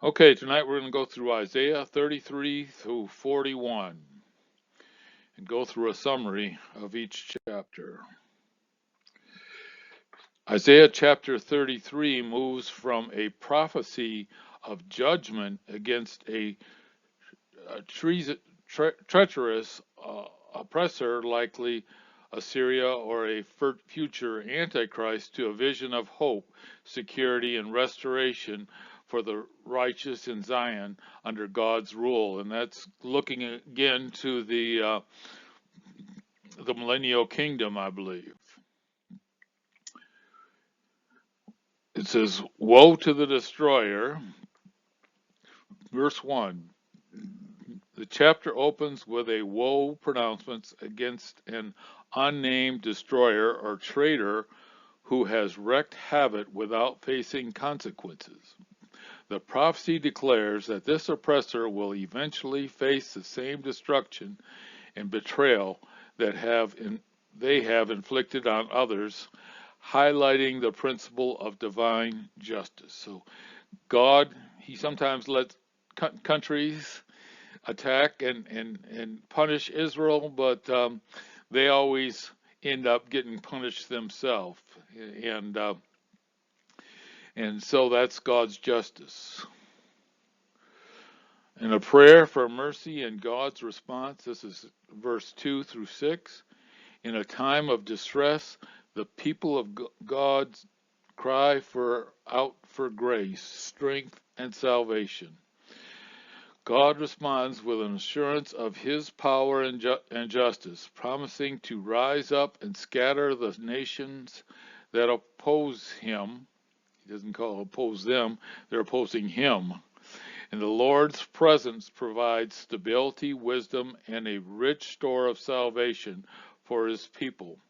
Okay, tonight we're going to go through Isaiah 33 through 41 and go through a summary of each chapter. Isaiah chapter 33 moves from a prophecy of judgment against a treacherous oppressor, likely Assyria or a future Antichrist, to a vision of hope, security, and restoration for the righteous in Zion under God's rule. And that's looking again to the millennial kingdom, I believe. It says, "Woe to the destroyer." Verse 1. The chapter opens with a woe pronouncement against an unnamed destroyer or traitor who has wreaked havoc without facing consequences. The prophecy declares that this oppressor will eventually face the same destruction and betrayal that they have inflicted on others, highlighting the principle of divine justice. So God, he sometimes lets countries attack and punish Israel, but they always end up getting punished themselves, and and so that's God's justice. And a prayer for mercy and God's response. This is verse 2 through 6. In a time of distress, the people of God cry out for grace, strength, and salvation. God responds with an assurance of his power and justice, promising to rise up and scatter the nations that oppose him. He doesn't oppose them, they're opposing him. And the Lord's presence provides stability, wisdom, and a rich store of salvation for his people.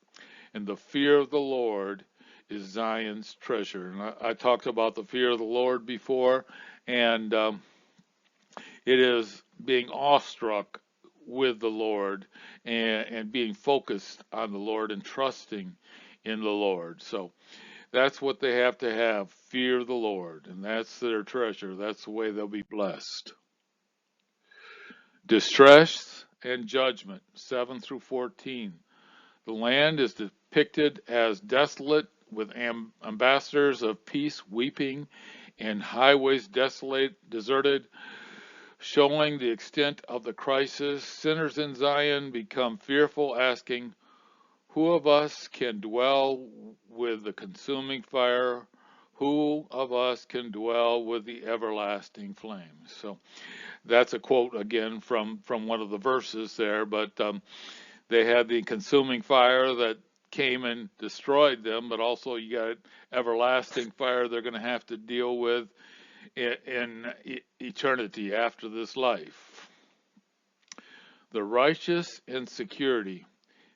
And the fear of the Lord is Zion's treasure. And I talked about the fear of the Lord before, and it is being awestruck with the Lord and being focused on the Lord and trusting in the Lord. So that's what they have to have, fear of the Lord, and that's their treasure. That's the way they'll be blessed. Distress and judgment, 7 through 14. The land is depicted as desolate, with ambassadors of peace weeping and highways deserted, showing the extent of the crisis. Sinners in Zion become fearful, asking, "Who of us can dwell with the consuming fire? Who of us can dwell with the everlasting flames?" So that's a quote again from one of the verses there, but they had the consuming fire that came and destroyed them, but also you got everlasting fire they're going to have to deal with in eternity after this life. The righteous in security.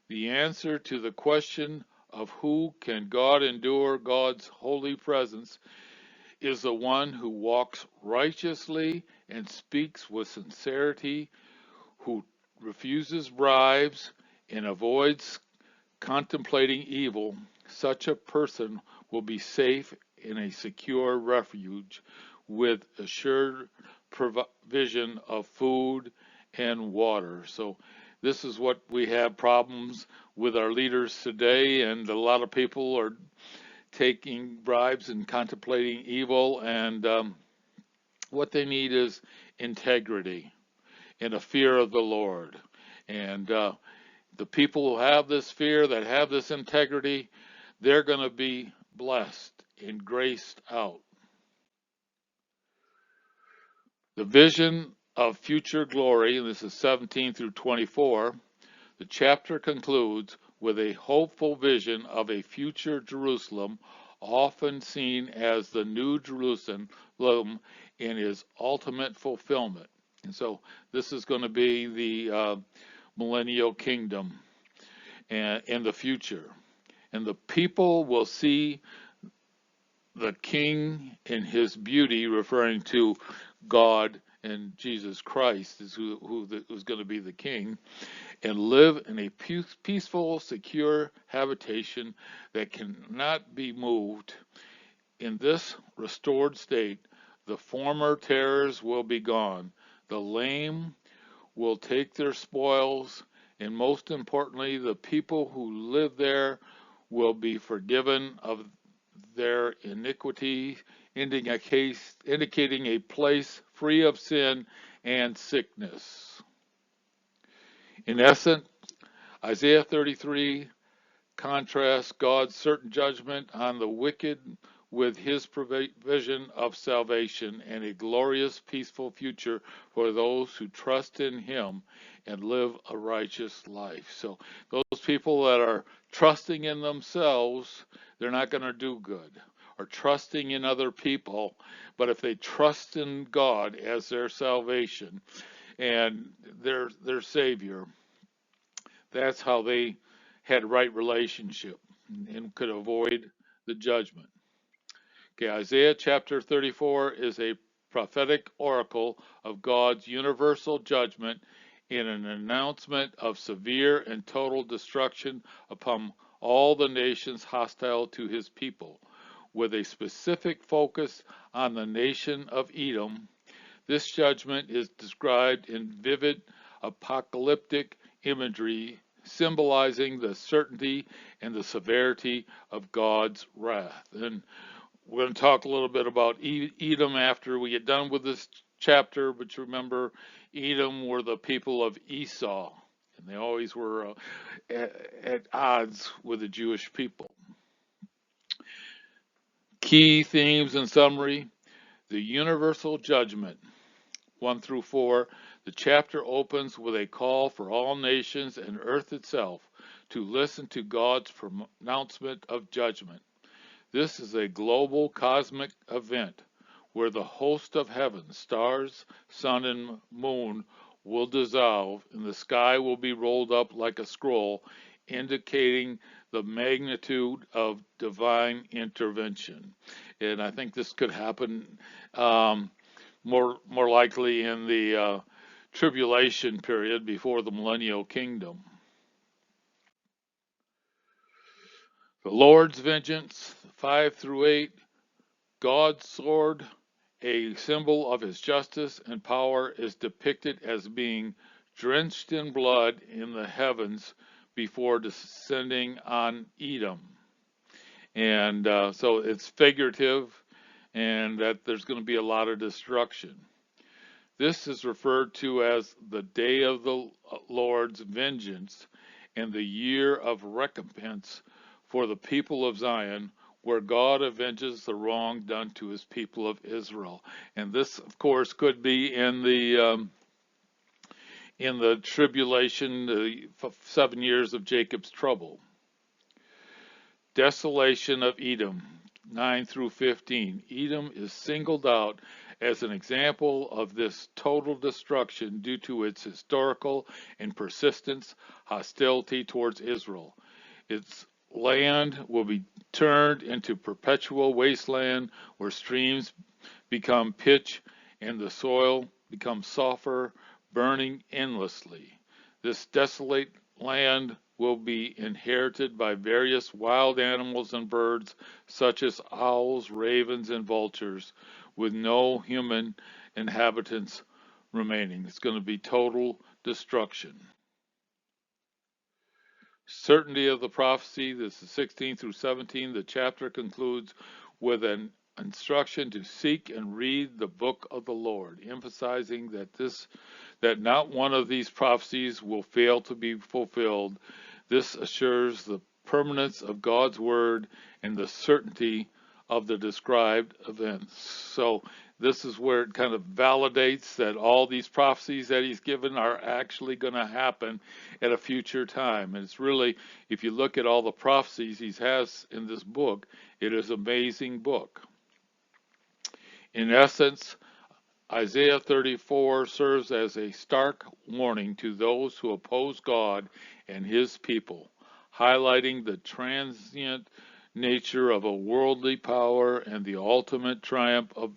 The answer to the question of who can God endure God's holy presence is the one who walks righteously and speaks with sincerity, who refuses bribes and avoids contemplating evil. Such a person will be safe in a secure refuge with assured provision of food and water. So this is what we have problems with our leaders today, and a lot of people are taking bribes and contemplating evil, and what they need is integrity and a fear of the Lord. And the people who have this fear, that have this integrity, they're going to be blessed and graced out. The vision of future glory, and this is 17 through 24, the chapter concludes with a hopeful vision of a future Jerusalem, often seen as the New Jerusalem in its ultimate fulfillment. And so this is going to be the millennial kingdom and in the future. And the people will see the king in his beauty, referring to God and Jesus Christ is who's going to be the king, and live in a peaceful, secure habitation that cannot be moved. In this restored state, The former terrors will be gone. The lame will take their spoils, and most importantly, the people who live there will be forgiven of their iniquity, indicating a place free of sin and sickness. In essence, Isaiah 33 contrasts God's certain judgment on the wicked with his provision of salvation and a glorious, peaceful future for those who trust in him and live a righteous life. So those people that are trusting in themselves, they're not going to do good, or trusting in other people. But if they trust in God as their salvation and their Savior, that's how they had right relationship and could avoid the judgment. Okay, Isaiah chapter 34 is a prophetic oracle of God's universal judgment in an announcement of severe and total destruction upon all the nations hostile to his people, with a specific focus on the nation of Edom. This judgment is described in vivid apocalyptic imagery, symbolizing the certainty and the severity of God's wrath. And we're going to talk a little bit about Edom after we get done with this chapter, but remember, Edom were the people of Esau, and they always were at odds with the Jewish people. Key themes in summary: the universal judgment, 1 through 4. The chapter opens with a call for all nations and earth itself to listen to God's pronouncement of judgment. This is a global cosmic event where the host of heaven, stars, sun, and moon, will dissolve, and the sky will be rolled up like a scroll, indicating the magnitude of divine intervention. And I think this could happen more likely in the tribulation period before the millennial kingdom. The Lord's vengeance, 5 through 8. God's sword, a symbol of his justice and power, is depicted as being drenched in blood in the heavens before descending on Edom. And so it's figurative, and that there's going to be a lot of destruction. This is referred to as the day of the Lord's vengeance and the year of recompense for the people of Zion, where God avenges the wrong done to his people of Israel. And this, of course, could be in the tribulation, the 7 years of Jacob's trouble. Desolation of Edom, 9 through 15. Edom is singled out as an example of this total destruction due to its historical and persistent hostility towards Israel. Its land will be turned into perpetual wasteland where streams become pitch and the soil becomes sulfur, burning endlessly. This desolate land will be inherited by various wild animals and birds, such as owls, ravens, and vultures, with no human inhabitants remaining. It's going to be total destruction. Certainty of the prophecy, this is 16 through 17. The chapter concludes with an instruction to seek and read the book of the Lord, emphasizing that not one of these prophecies will fail to be fulfilled. This assures the permanence of God's word and the certainty of the described events. So this is where it kind of validates that all these prophecies that he's given are actually going to happen at a future time. And it's really, if you look at all the prophecies he has in this book, it is an amazing book. In essence, Isaiah 34 serves as a stark warning to those who oppose God and his people, highlighting the transient nature of a worldly power and the ultimate triumph of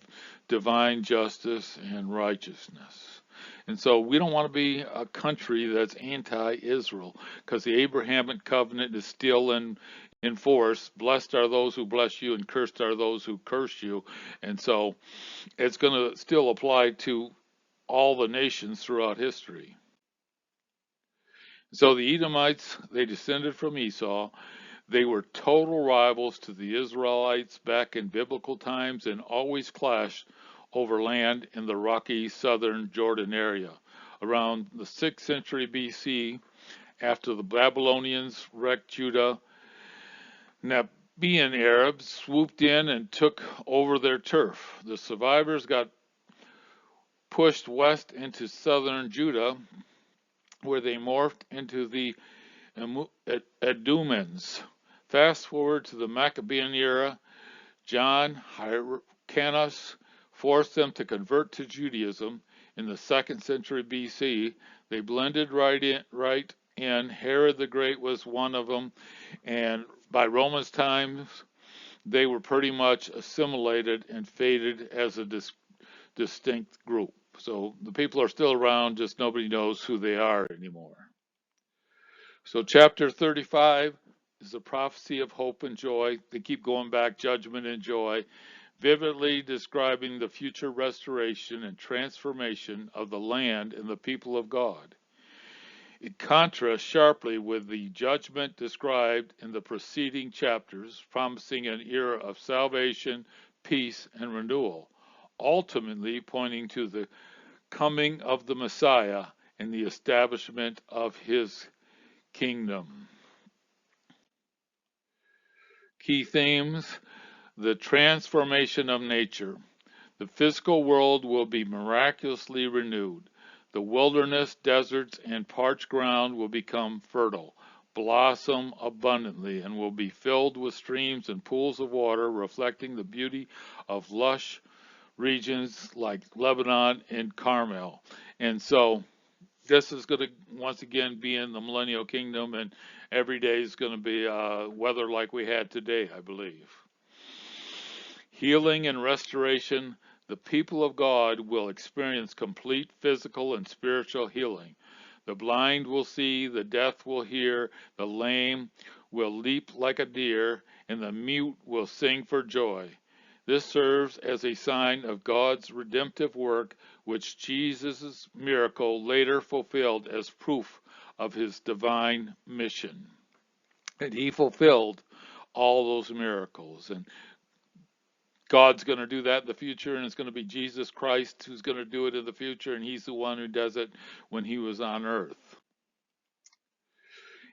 divine justice and righteousness. And so we don't want to be a country that's anti-Israel, because the Abrahamic covenant is still in in force. Blessed are those who bless you, and cursed are those who curse you. And so it's going to still apply to all the nations throughout history. So the Edomites, they descended from Esau. They were total rivals to the Israelites back in biblical times and always clashed over land in the rocky southern Jordan area. Around the 6th century BC, after the Babylonians wrecked Judah, Nabaean Arabs swooped in and took over their turf. The survivors got pushed west into southern Judah, where they morphed into the Edomians. Fast forward to the Maccabean era, John Hyrcanus forced them to convert to Judaism. In the 2nd century BC, they blended right in. Herod the Great was one of them, and by Romans times, they were pretty much assimilated and faded as a distinct group. So the people are still around, just nobody knows who they are anymore. So chapter 35 is a prophecy of hope and joy. They keep going back, judgment and joy, vividly describing the future restoration and transformation of the land and the people of God. It contrasts sharply with the judgment described in the preceding chapters, promising an era of salvation, peace, and renewal, ultimately pointing to the coming of the Messiah and the establishment of his kingdom. Key themes: the transformation of nature. The physical world will be miraculously renewed. The wilderness, deserts, and parched ground will become fertile, blossom abundantly, and will be filled with streams and pools of water, reflecting the beauty of lush regions like Lebanon and Carmel. And so this is going to once again be in the millennial kingdom, and every day is going to be weather like we had today, I believe. Healing and restoration. The people of God will experience complete physical and spiritual healing. The blind will see, the deaf will hear, the lame will leap like a deer, and the mute will sing for joy. This serves as a sign of God's redemptive work, which Jesus' miracle later fulfilled as proof of his divine mission. And he fulfilled all those miracles. And God's going to do that in the future, and it's going to be Jesus Christ who's going to do it in the future, and he's the one who does it when he was on earth.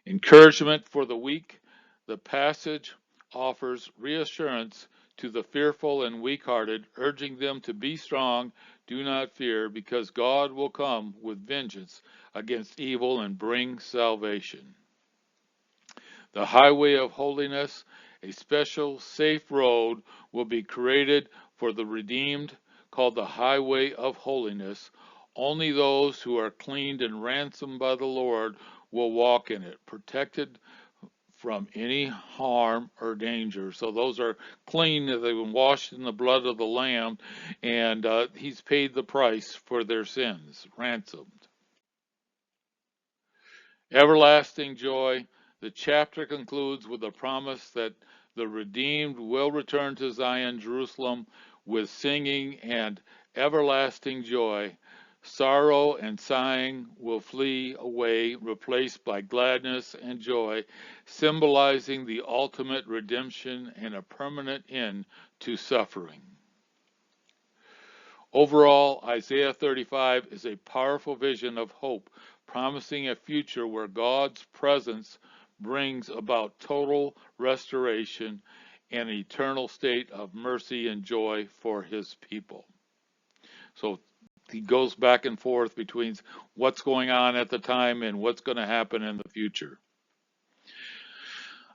Encouragement for the weak. The passage offers reassurance to the fearful and weak-hearted, urging them to be strong, do not fear, because God will come with vengeance against evil and bring salvation. The highway of holiness. A special, safe road will be created for the redeemed, called the highway of holiness. Only those who are cleaned and ransomed by the Lord will walk in it, protected from any harm or danger. So those are clean, they've been washed in the blood of the Lamb, and he's paid the price for their sins, ransomed. Everlasting joy. The chapter concludes with a promise that the redeemed will return to Zion, Jerusalem, with singing and everlasting joy. Sorrow and sighing will flee away, replaced by gladness and joy, symbolizing the ultimate redemption and a permanent end to suffering. Overall, Isaiah 35 is a powerful vision of hope, promising a future where God's presence brings about total restoration and an eternal state of mercy and joy for his people. So he goes back and forth between what's going on at the time and what's going to happen in the future.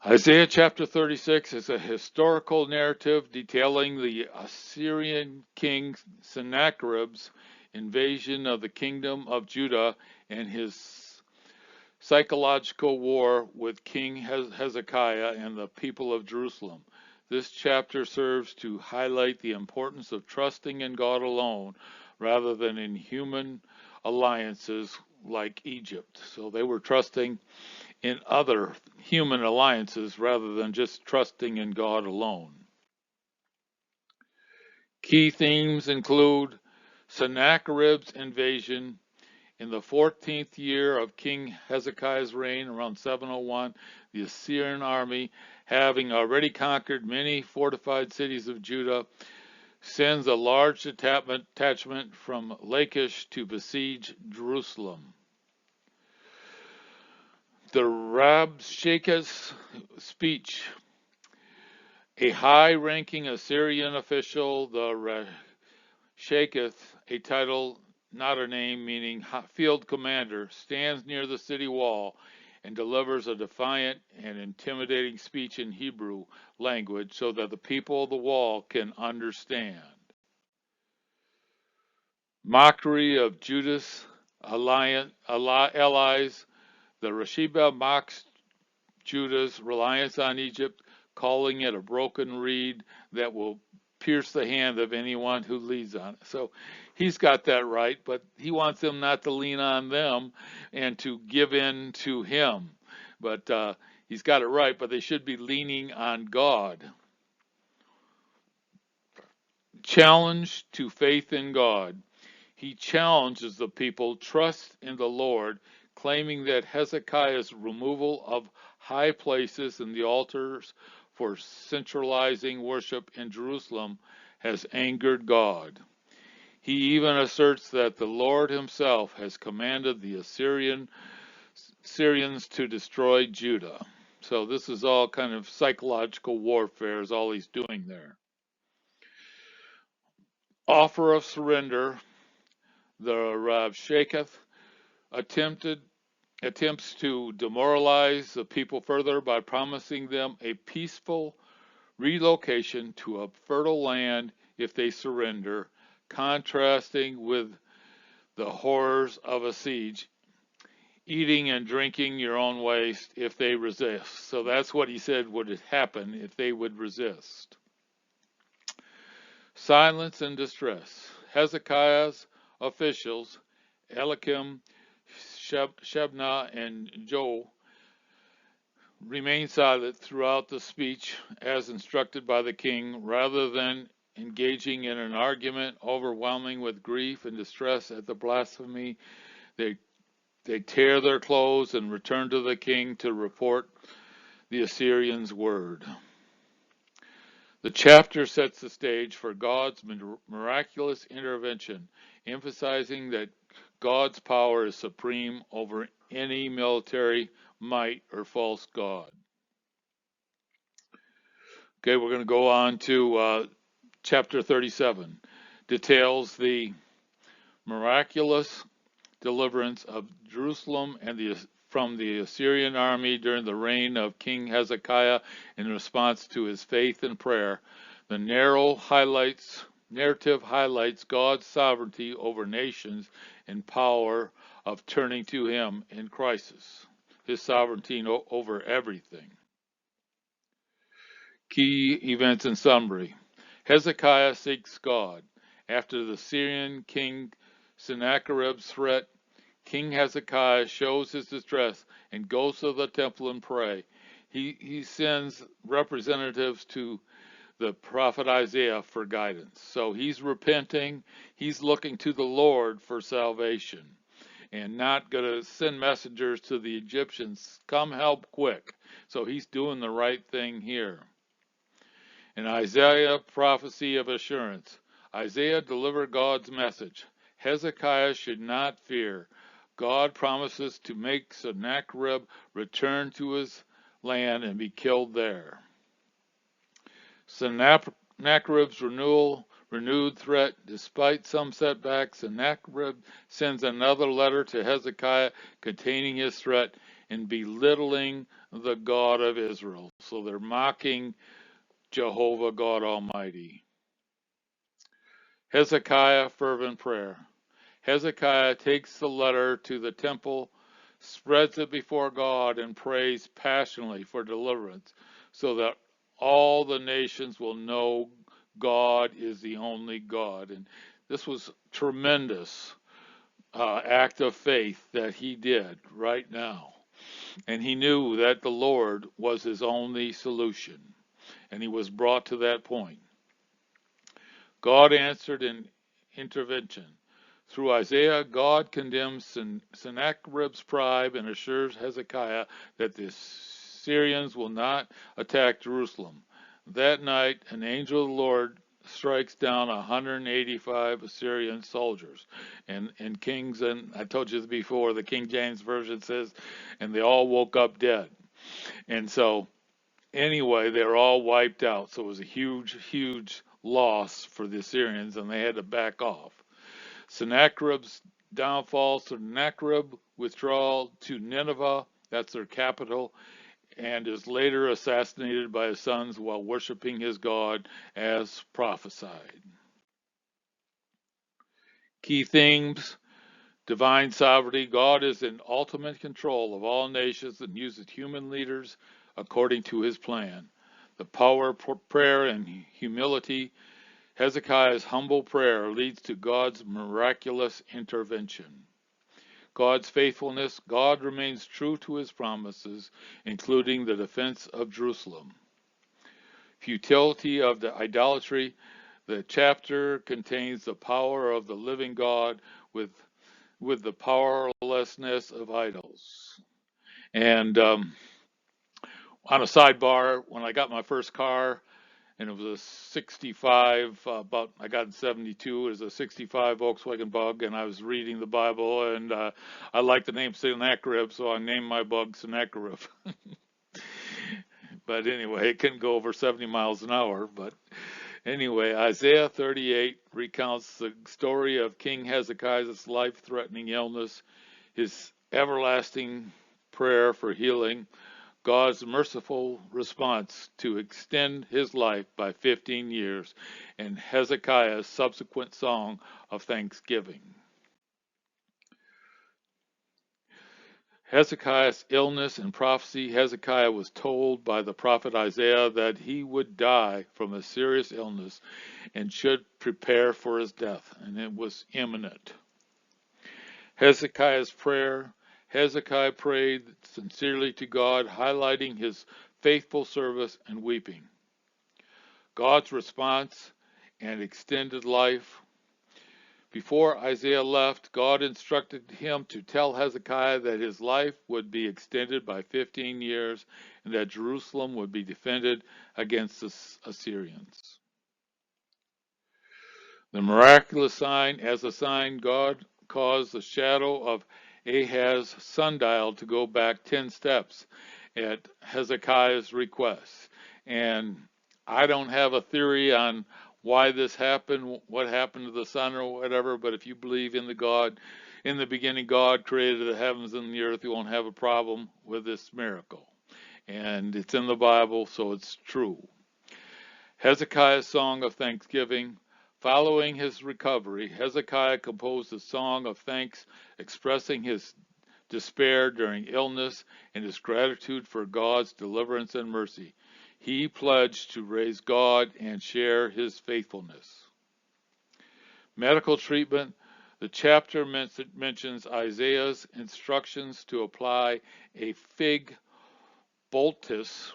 Isaiah chapter 36 is a historical narrative detailing the Assyrian king Sennacherib's invasion of the kingdom of Judah and his psychological war with King Hezekiah and the people of Jerusalem. This chapter serves to highlight the importance of trusting in God alone rather than in human alliances like Egypt. So they were trusting in other human alliances rather than just trusting in God alone. Key themes include Sennacherib's invasion in the 14th year of King Hezekiah's reign, around 701. The Assyrian army, having already conquered many fortified cities of Judah, sends a large detachment from Lachish to besiege Jerusalem. The Rabshakeh's speech. A high-ranking Assyrian official, the Rabshakeh, a title, not a name, meaning field commander, stands near the city wall and delivers a defiant and intimidating speech in Hebrew language so that the people of the wall can understand. Mockery of Judah's allies. The Rasheba mocks Judah's reliance on Egypt, calling it a broken reed that will pierce the hand of anyone who leans on it. So he's got that right, but he wants them not to lean on them and to give in to him. But he's got it right, but they should be leaning on God. Challenge to faith in God. He challenges the people, trust in the Lord, claiming that Hezekiah's removal of high places and the altars for centralizing worship in Jerusalem has angered God. He even asserts that the Lord himself has commanded the Assyrians to destroy Judah. So this is all kind of psychological warfare is all he's doing there. Offer of surrender. The Rabshakeh attempts to demoralize the people further by promising them a peaceful relocation to a fertile land if they surrender, contrasting with the horrors of a siege, eating and drinking your own waste if they resist. So that's what he said would happen if they would resist. Silence and distress. Hezekiah's officials, Eliakim, Shebna, and Joel, remain silent throughout the speech as instructed by the king, rather than engaging in an argument overwhelming with grief and distress at the blasphemy. They tear their clothes and return to the king to report the Assyrians' word. The chapter sets the stage for God's miraculous intervention, emphasizing that God's power is supreme over any military might or false god. Okay, we're going to go on to chapter 37. Details the miraculous deliverance of Jerusalem and from the Assyrian army during the reign of King Hezekiah in response to his faith and prayer. The narrative highlights God's sovereignty over nations and power of turning to him in crisis, his sovereignty over everything. Key events in summary. Hezekiah seeks God. After the Syrian king Sennacherib's threat, King Hezekiah shows his distress and goes to the temple and pray. He sends representatives to the prophet Isaiah for guidance. So he's repenting. He's looking to the Lord for salvation and not going to send messengers to the Egyptians. Come help quick. So he's doing the right thing here. In Isaiah, prophecy of assurance. Isaiah delivered God's message. Hezekiah should not fear. God promises to make Sennacherib return to his land and be killed there. Sennacherib's renewed threat. Despite some setbacks, Sennacherib sends another letter to Hezekiah containing his threat and belittling the God of Israel. So they're mocking Jehovah God Almighty. Hezekiah, fervent prayer. Hezekiah takes the letter to the temple, spreads it before God, and prays passionately for deliverance, so that all the nations will know God is the only God. And this was tremendous act of faith that he did right now. And he knew that the Lord was his only solution. And he was brought to that point. God answered in intervention. Through Isaiah, God condemns Sennacherib's pride and assures Hezekiah that the Syrians will not attack Jerusalem. That night, an angel of the Lord strikes down 185 Assyrian soldiers. And Kings, and I told you this before, the King James Version says, and they all woke up dead. And so, anyway, they were all wiped out. So it was a huge, huge loss for the Assyrians, and they had to back off. Sennacherib's downfall, Sennacherib withdrawal to Nineveh, that's their capital, and is later assassinated by his sons while worshiping his God as prophesied. Key themes: divine sovereignty. God is in ultimate control of all nations and uses human leaders according to his plan. The power of prayer and humility. Hezekiah's humble prayer leads to God's miraculous intervention. God's faithfulness. God remains true to his promises, including the defense of Jerusalem. Futility of the idolatry. The chapter contains the power of the living God with the powerlessness of idols. And on a sidebar, when I got my first car, and it was a 65, I got in 72, it was a 65 Volkswagen Bug, and I was reading the Bible, and I like the name Sennacherib, so I named my bug Sennacherib. But anyway, it couldn't go over 70 miles an hour. But anyway, Isaiah 38 recounts the story of King Hezekiah's life-threatening illness, his everlasting prayer for healing, God's merciful response to extend his life by 15 years, and Hezekiah's subsequent song of thanksgiving. Hezekiah's illness and prophecy. Hezekiah was told by the prophet Isaiah that he would die from a serious illness and should prepare for his death, and it was imminent. Hezekiah's prayer. Hezekiah prayed sincerely to God, highlighting his faithful service and weeping. God's response and extended life. Before Isaiah left, God instructed him to tell Hezekiah that his life would be extended by 15 years and that Jerusalem would be defended against the Assyrians. The miraculous sign. As a sign, God caused the shadow of Ahaz's sundial to go back 10 steps at Hezekiah's request. And I don't have a theory on why this happened, what happened to the sun or whatever, but if you believe in in the beginning God created the heavens and the earth, you won't have a problem with this miracle. And it's in the Bible, so it's true. Hezekiah's song of thanksgiving. Following his recovery, Hezekiah composed a song of thanks expressing his despair during illness and his gratitude for God's deliverance and mercy. He pledged to raise God and share his faithfulness. Medical treatment. The chapter mentions Isaiah's instructions to apply a fig poultice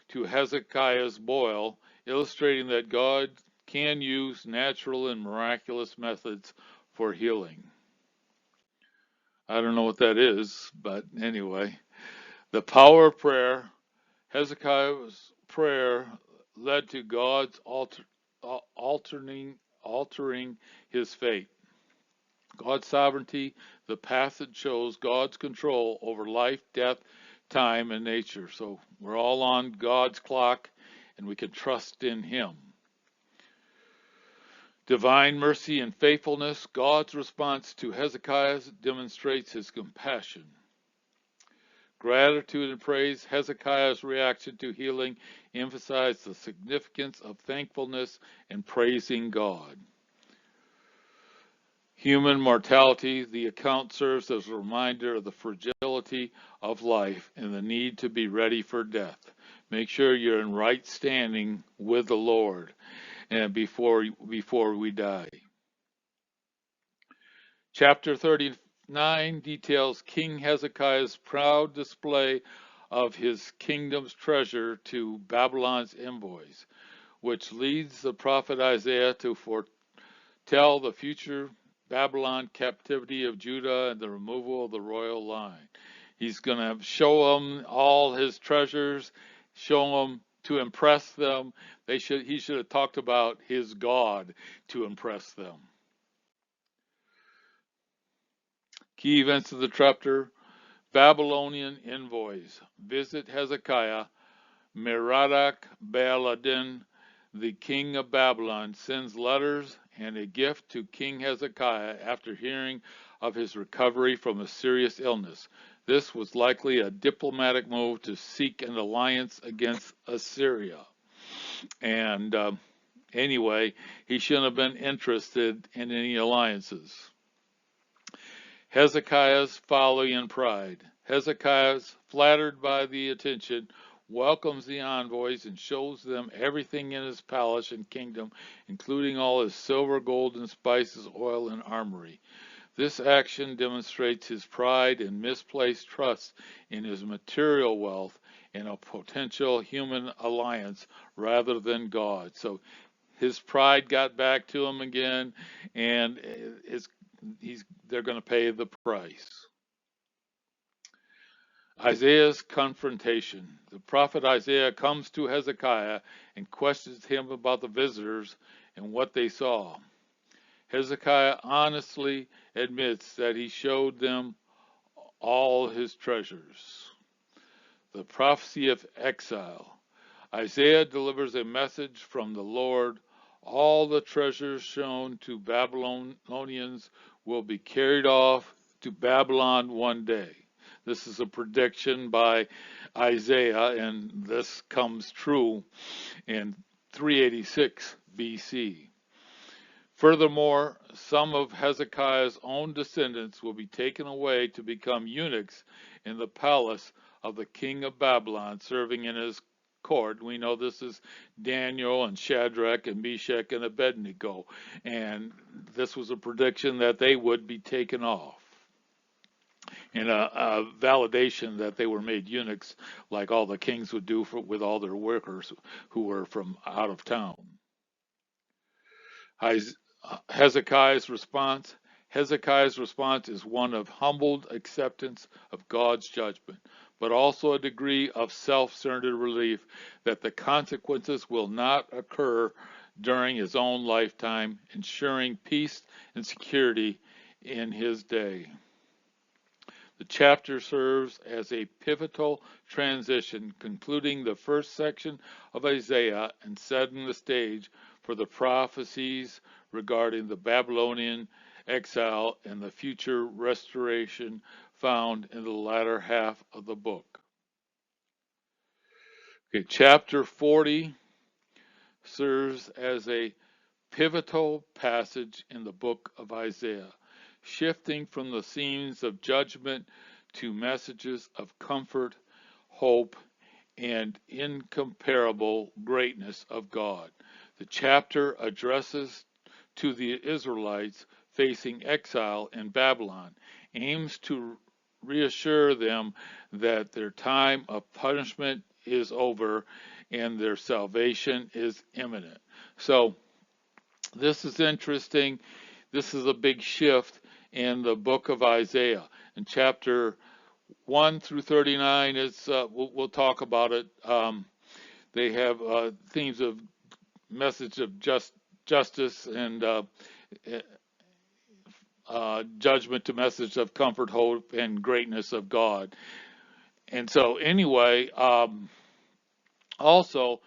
to Hezekiah's boil, illustrating that God can use natural and miraculous methods for healing. I don't know what that is, but anyway. The power of prayer. Hezekiah's prayer led to God's altering his fate. God's sovereignty. The passage shows God's control over life, death, time, and nature. So we're all on God's clock, and we can trust in him. Divine mercy and faithfulness. God's response to Hezekiah demonstrates his compassion. Gratitude and praise. Hezekiah's reaction to healing emphasized the significance of thankfulness and praising God. Human mortality. The account serves as a reminder of the fragility of life and the need to be ready for death. Make sure you're in right standing with the Lord and before we die. Chapter 39 9 details King Hezekiah's proud display of his kingdom's treasure to Babylon's envoys, which leads the prophet Isaiah to foretell the future Babylon captivity of Judah and the removal of the royal line. He's going to show them all his treasures, show them to impress them. He should have talked about his God to impress them. Key events of the chapter: Babylonian envoys visit Hezekiah. Merodach Baladan, the king of Babylon, sends letters and a gift to King Hezekiah after hearing of his recovery from a serious illness. This was likely a diplomatic move to seek an alliance against Assyria. And anyway, he shouldn't have been interested in any alliances. Hezekiah's folly and pride. Hezekiah, flattered by the attention, welcomes the envoys and shows them everything in his palace and kingdom, including all his silver, gold, and spices, oil, and armory. This action demonstrates his pride and misplaced trust in his material wealth and a potential human alliance rather than God. So his pride got back to him again, and they're going to pay the price. Isaiah's confrontation. The prophet Isaiah comes to Hezekiah and questions him about the visitors and what they saw. Hezekiah honestly admits that he showed them all his treasures. The prophecy of exile. Isaiah delivers a message from the Lord. All the treasures shown to Babylonians will be carried off to Babylon one day. This is a prediction by Isaiah, and this comes true in 386 BC. Furthermore, some of Hezekiah's own descendants will be taken away to become eunuchs in the palace of the king of Babylon, serving in his court. We know this is Daniel and Shadrach and Meshach and Abednego, and this was a prediction that they would be taken off, and a validation that they were made eunuchs like all the kings would do with all their workers who were from out of town. Hezekiah's response. Hezekiah's response is one of humbled acceptance of God's judgment, but also a degree of self-centered relief that the consequences will not occur during his own lifetime, ensuring peace and security in his day. The chapter serves as a pivotal transition, concluding the first section of Isaiah and setting the stage for the prophecies regarding the Babylonian exile and the future restoration found in the latter half of the book. Okay, chapter 40 serves as a pivotal passage in the book of Isaiah, shifting from the themes of judgment to messages of comfort, hope, and incomparable greatness of God. The chapter addresses to the Israelites facing exile in Babylon, aims to reassure them that their time of punishment is over and their salvation is imminent. So this is interesting. This is a big shift in the book of Isaiah. In chapter 1 through 39, we'll talk about it. They have themes of message of justice and judgment to message of comfort, hope, and greatness of God. And so anyway, also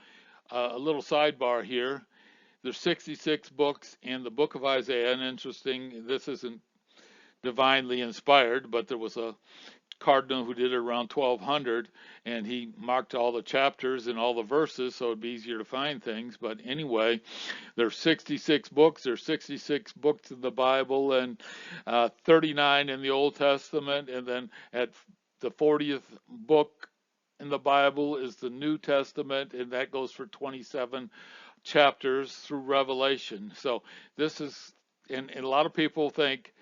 a little sidebar here. There's 66 books in the book of Isaiah, and interesting, this isn't divinely inspired, but there was a cardinal who did it around 1200, and he marked all the chapters and all the verses so it'd be easier to find things. But anyway, there's 66 books. There's 66 books in the Bible, and 39 in the Old Testament, and then at the 40th book in the Bible is the New Testament, and that goes for 27 chapters through Revelation. So this is, and a lot of people think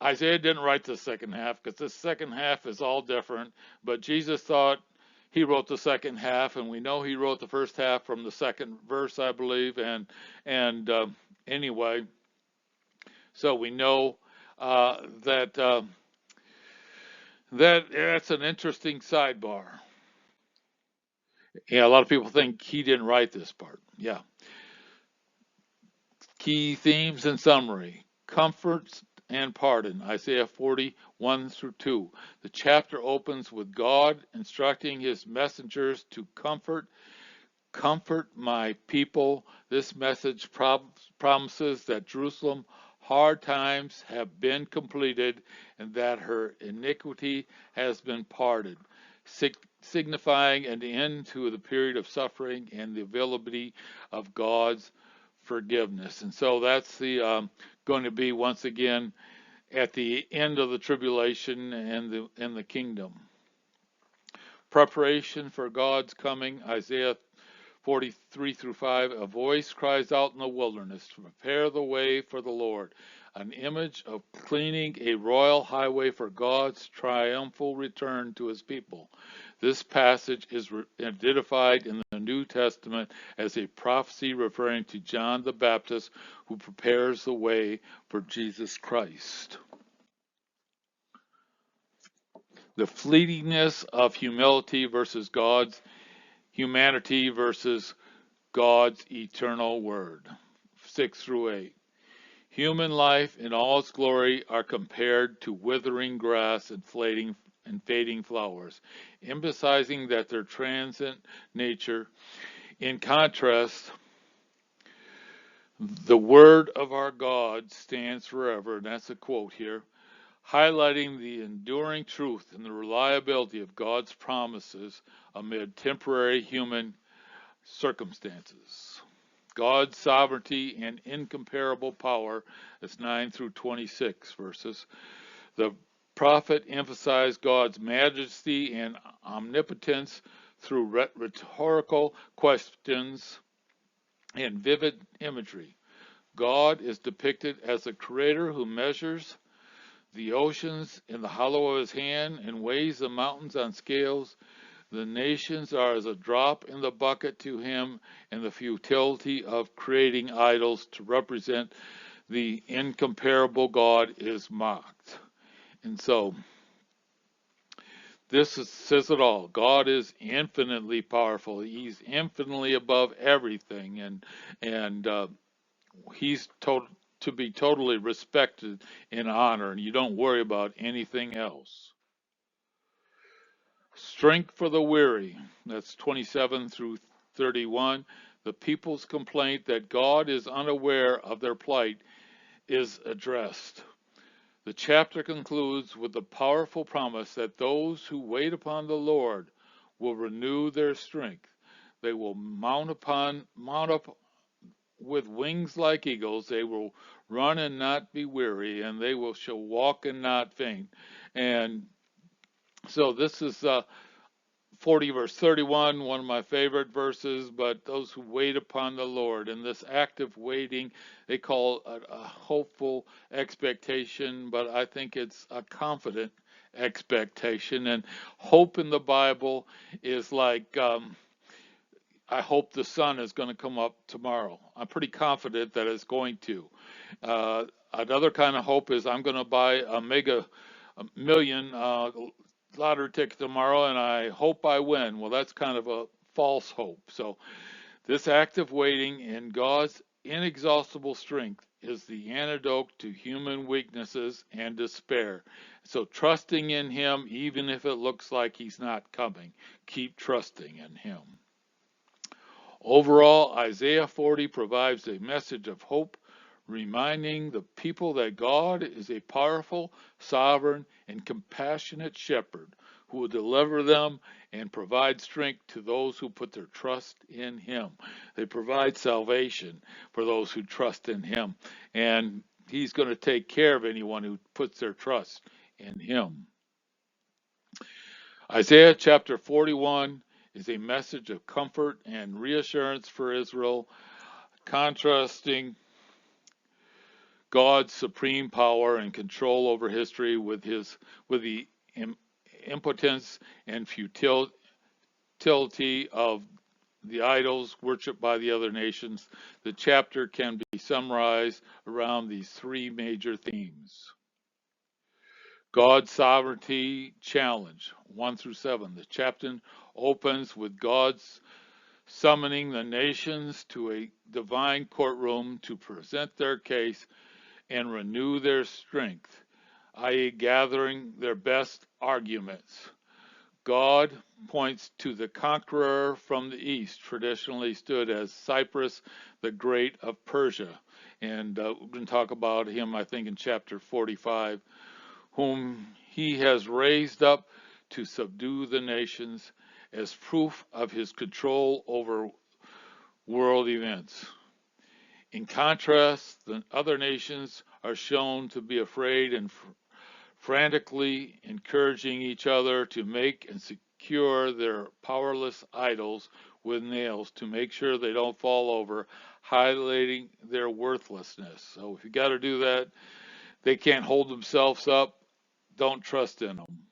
Isaiah didn't write the second half because the second half is all different, but Jesus thought he wrote the second half, and we know he wrote the first half from the second verse, I believe. And anyway, so we know that that's an interesting sidebar. Yeah, a lot of people think he didn't write this part. Yeah. Key themes and summary: comfort and pardon, Isaiah 40:1 through 2. The chapter opens with God instructing his messengers to comfort my people. This message promises that Jerusalem hard times have been completed and that her iniquity has been pardoned, signifying an end to the period of suffering and the availability of God's forgiveness. And so that's the going to be once again at the end of the tribulation and the kingdom. Preparation for God's coming, Isaiah 43 through 5. A voice cries out in the wilderness to prepare the way for the Lord. An image of cleaning a royal highway for God's triumphal return to his people. This passage is identified in the New Testament as a prophecy referring to John the Baptist, who prepares the way for Jesus Christ. The fleetingness of humility versus God's humanity versus God's eternal word. 6 through 8. Human life in all its glory are compared to withering grass and fading flowers, emphasizing that their transient nature. In contrast, the word of our God stands forever, and that's a quote here, highlighting the enduring truth and the reliability of God's promises amid temporary human circumstances. God's sovereignty and incomparable power, that's 9 through 26 verses. The prophet emphasized God's majesty and omnipotence through rhetorical questions and vivid imagery. God is depicted as a creator who measures the oceans in the hollow of his hand and weighs the mountains on scales. The nations are as a drop in the bucket to him, and the futility of creating idols to represent the incomparable God is mocked. And so, says it all. God is infinitely powerful. He's infinitely above everything, and he's to be totally respected and honored, and you don't worry about anything else. Strength for the weary, that's 27 through 31. The people's complaint that God is unaware of their plight is addressed. The chapter concludes with the powerful promise that those who wait upon the Lord will renew their strength. They will mount up with wings like eagles. They will run and not be weary, and they shall walk and not faint. And so this is 40 verse 31, one of my favorite verses. But those who wait upon the Lord, and this active waiting, they call a hopeful expectation, but I think it's a confident expectation. And hope in the Bible is like, I hope the sun is going to come up tomorrow. I'm pretty confident that it's going to. Another kind of hope is I'm going to buy a Mega Million lottery ticket tomorrow, and I hope I win. Well, that's kind of a false hope. So this active waiting in God's inexhaustible strength is the antidote to human weaknesses and despair. So trusting in him, even if it looks like he's not coming, keep trusting in him. Overall, Isaiah 40 provides a message of hope, reminding the people that God is a powerful, sovereign, and compassionate shepherd who will deliver them and provide strength to those who put their trust in him. They provide salvation for those who trust in him, and he's going to take care of anyone who puts their trust in him. Isaiah chapter 41 is a message of comfort and reassurance for Israel, contrasting God's supreme power and control over history with the impotence and futility of the idols worshipped by the other nations. The chapter can be summarized around these three major themes. God's sovereignty challenge, 1 through 7. The chapter opens with God's summoning the nations to a divine courtroom to present their case and renew their strength, i.e., gathering their best arguments. God points to the conqueror from the east, traditionally stood as Cyrus the Great of Persia. And we're going to talk about him, I think, in chapter 45, whom he has raised up to subdue the nations as proof of his control over world events. In contrast, the other nations are shown to be afraid and frantically encouraging each other to make and secure their powerless idols with nails to make sure they don't fall over, highlighting their worthlessness. So if you got to do that, they can't hold themselves up. Don't trust in them.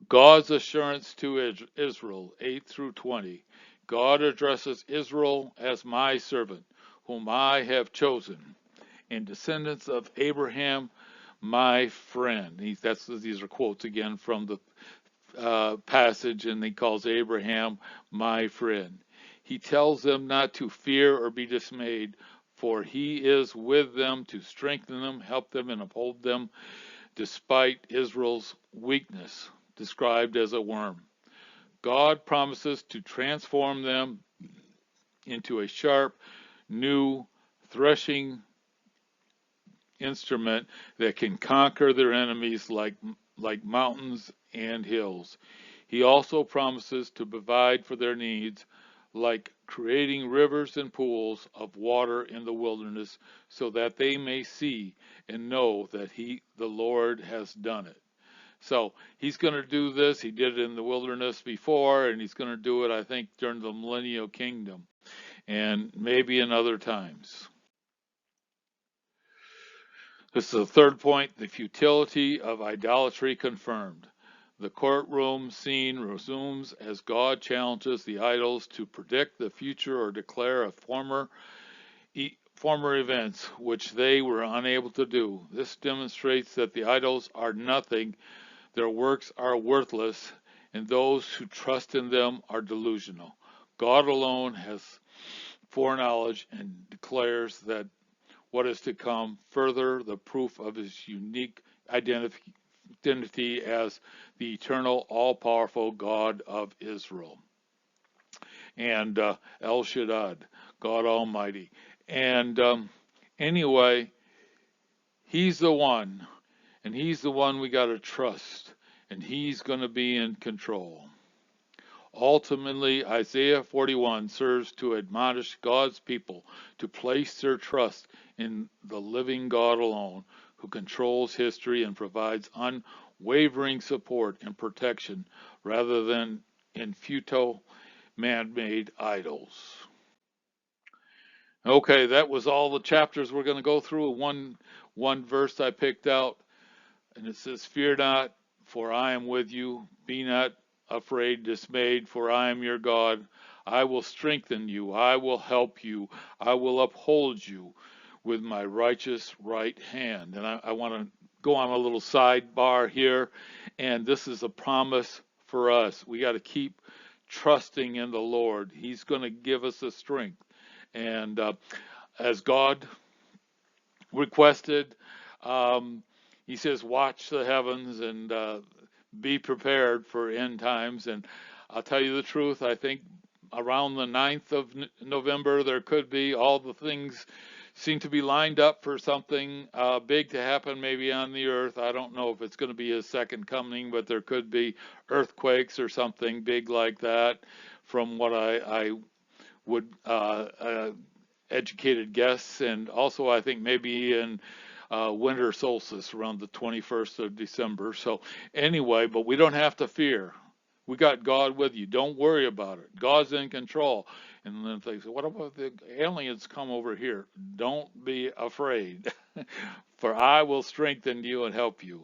God's assurance to Israel, 8 through 20. God addresses Israel as my servant, whom I have chosen, and descendants of Abraham, my friend. These are quotes again from the passage, and he calls Abraham my friend. He tells them not to fear or be dismayed, for he is with them to strengthen them, help them, and uphold them, despite Israel's weakness, described as a worm. God promises to transform them into a sharp, new, threshing instrument that can conquer their enemies like mountains and hills. He also promises to provide for their needs, like creating rivers and pools of water in the wilderness, so that they may see and know that the Lord has done it. So he's going to do this. He did it in the wilderness before, and he's going to do it, I think, during the millennial kingdom, and maybe in other times. This is the third point, the futility of idolatry confirmed. The courtroom scene resumes as God challenges the idols to predict the future or declare a former events which they were unable to do. This demonstrates that the idols are nothing, their works are worthless, and those who trust in them are delusional. God alone has foreknowledge and declares that what is to come, further the proof of his unique identity as the eternal, all-powerful God of Israel. And El Shaddai, God Almighty. And anyway, he's the one, and he's the one we got to trust, and he's going to be in control. Ultimately, Isaiah 41 serves to admonish God's people to place their trust in the living God alone, who controls history and provides unwavering support and protection rather than in futile man-made idols. Okay, that was all the chapters we're going to go through. One verse I picked out, and it says, "Fear not, for I am with you. Be not afraid, dismayed, for I am your God. I will strengthen you. I will help you. I will uphold you with my righteous right hand." And I want to go on a little sidebar here. And this is a promise for us. We got to keep trusting in the Lord. He's going to give us the strength. And as God requested, he says, watch the heavens and be prepared for end times. And I'll tell you the truth, I think around the 9th of November, there could be all the things seem to be lined up for something big to happen maybe on the earth. I don't know if it's going to be his second coming, but there could be earthquakes or something big like that, from what I would educated guess. And also I think maybe in winter solstice around the 21st of December. So anyway, but we don't have to fear. We got God with you. Don't worry about it. God's in control. And then they say, what about the aliens come over here? Don't be afraid, for I will strengthen you and help you.